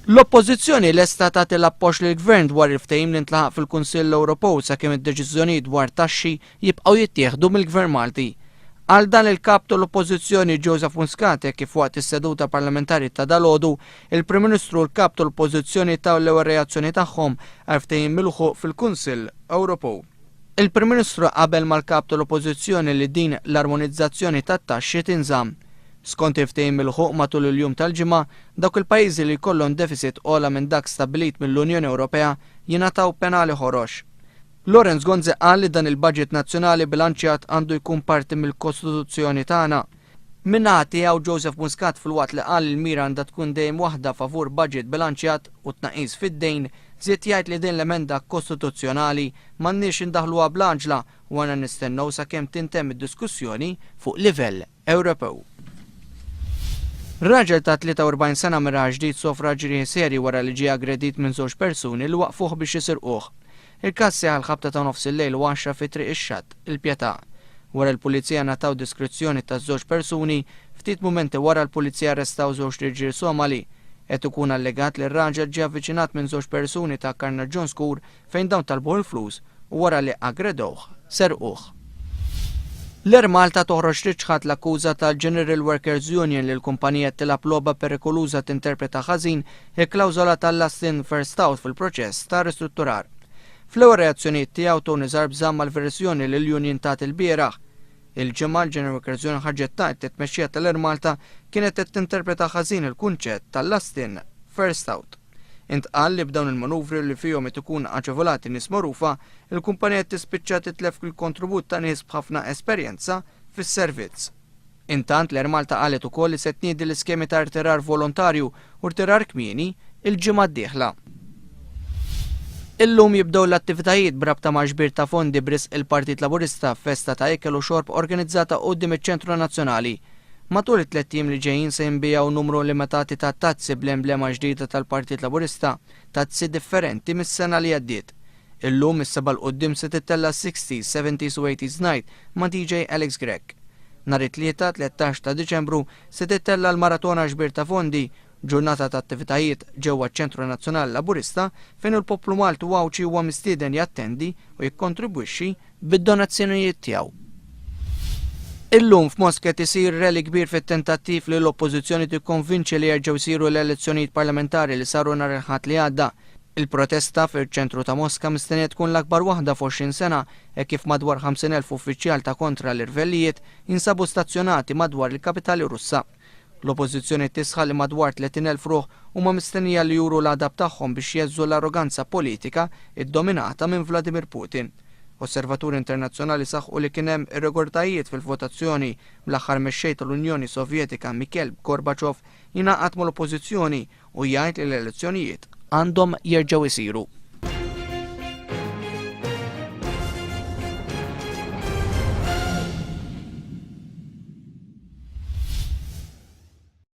L-oppożizzjoni lesta tagħti l-appoġġ lill-Gvern dwar il-ftehim li ntlaħaq fil-Kunsill Ewropew sakemm id-deċiżjonijiet dwar taxxi jibqgħu jittieħdu mill-Gvern Malti. Għal dan il-kap tal-oppożizzjoni Joseph Muscat kif waqt is-seduta parlamentari ta' dalgħodu, il-Prim Ministru u l-kap tal-oppożizzjoni taw l-ewwel reazzjoni tagħhom għal ftehim milħuq fil-Kunsill Ewropew. Il-Prim Ministru qabel mal-kap tal-oppożizzjoni li din l-armonizzazzjoni tat-taxxi tinżamm. Skont il-ftehim milħuq matul il-jum tal-ġimgħa, dawk il-pajjiżi li jkollhom deficit ogħla minn dak stabbilit mill-Unjoni Ewropea jingħataw penali ħorox. Lorenz Gonze qal li dan il-budget nazzjonali bilanċjat għandu jkun parti mill-Kostituzzjoni tagħna. Min-naħa tiegħu Joseph Muscat filwaqt li qal il-mira għandha tkun dejjem waħda favur budget bilanċjat u tnaqqis fid-dejn, żied jgħid li din l-emenda kostituzzjonali m'għandniex indaħluha bl-għaġla u għandna nistennew sakemm tintemm id-diskussjoni fuq livell Ewropew. Raġel ta' 43 sena mira ġdid sofra ġrieħ serji wara li ġie aggredit minn żewġ persuni li waqfuh biex isirquh. Il-każ seħħ l-ħabta ta' nofs il-lejl u 10 fi triq ix-Xatt, il-Pjetà. Wara l-pulizija nataw diskrizzjoni ta' żewġ persuni, ftit mumenti wara l-pulizija arrestaw żewġ riġiel Somali. Qed ikun allegat li r-raġel ġie avviċinat minn żewġ persuni ta' Carnarvon Square fejn dawn talbuh il-flus u wara li aggredowh serquh. L-Air Malta toħroġ riċħat l-akkuża tal-General Workers Union li l-kumpanija tilab logħba perikoluża tinterpreta ħażin il-klawżola tal-last-in first out fil-proċess ta' ristrutturar. Fl-ewwel reazzjonijiet tiegħu Tony Zarb żamm mal-verżjoni li l-Union tat il-bieraħ. Il-ġimgħa l-General Workers Union ħarġet tgħid it-tmexxija tal-Air Malta kienet qed tinterpreta ħażin il-kunċett tal-last-in first out. Intqal li b'dawn il-manuvri li fihom qed ikun aġevolati nies magħrufa, il-kumpanija tispiċċa titlef il-kontribut ta' nies b'ħafna esperjenza fis-servizz. Intant l-Air Malta qalet ukoll li se tniedi l-iskemi ta' irtirar volontarju u irtirar kmieni il-ġimgħa d-dieħla. Illum jibdew l-attivitajiet brabta ma' ġbir ta' fondi brisq il-Partit Laburista festa ta' ikel u xorb organizzata quddiem iċ-Ċentru Nazzjonali. Matul it-tliet jiem li ġejjin se jinbijaw numru limitati ta' tazzi bl-emblema ġdida tal-Partit Laburista, tazzi differenti mis-sena li għaddiet. Illum is-seba' l-qudiem se tittella 60s, 70s u 80s night ma' DJ Alex Gregg. Nhar it-tlieta 13 ta' Diċembru se tittella l-maratona ġbir ta' fondi, ġurnata ta' attivitajiet ġewwa ċ-Ċentru Nazzjonali Laburista fejn il-poplu Maltu Wawċi huwa mistieden jattendi u jikkontribwixxi bid-donazzjonijiet tiegħu. Illum f'Mosket isir rally kbir fit-tentattiv li l-oppożizzjoni tikkonvinċi li jerġgħu jsiru l-elezzjonijiet parlamentari li saru nhar il-Ħadd li għadda. Il-protesta fil-ċentru ta' Mosca mistenniet tkun l-akbar waħda f'20 sena hekk kif madwar 50,000 uffiċjal ta' kontra l-irvellijiet jinsabu stazzjonati madwar il-kapitali Russa. L-oppożizzjoni tisħa li madwar 30,000 ruħ huma mistennija li juru l-adab tagħhom biex jeżżu l-arroganza politika iddominata minn Vladimir Putin. Osservaturi internazzjonali saħħu li kien hemm irregolatajiet fil-votazzjoni bl-aħħar mexxej tal-Unjoni Sovjetika Mikhail Gorbaċov jingħaqad mal-oppożizzjoni u jgħid li l-elezzjonijiet għandhom jerġgħu jsiru.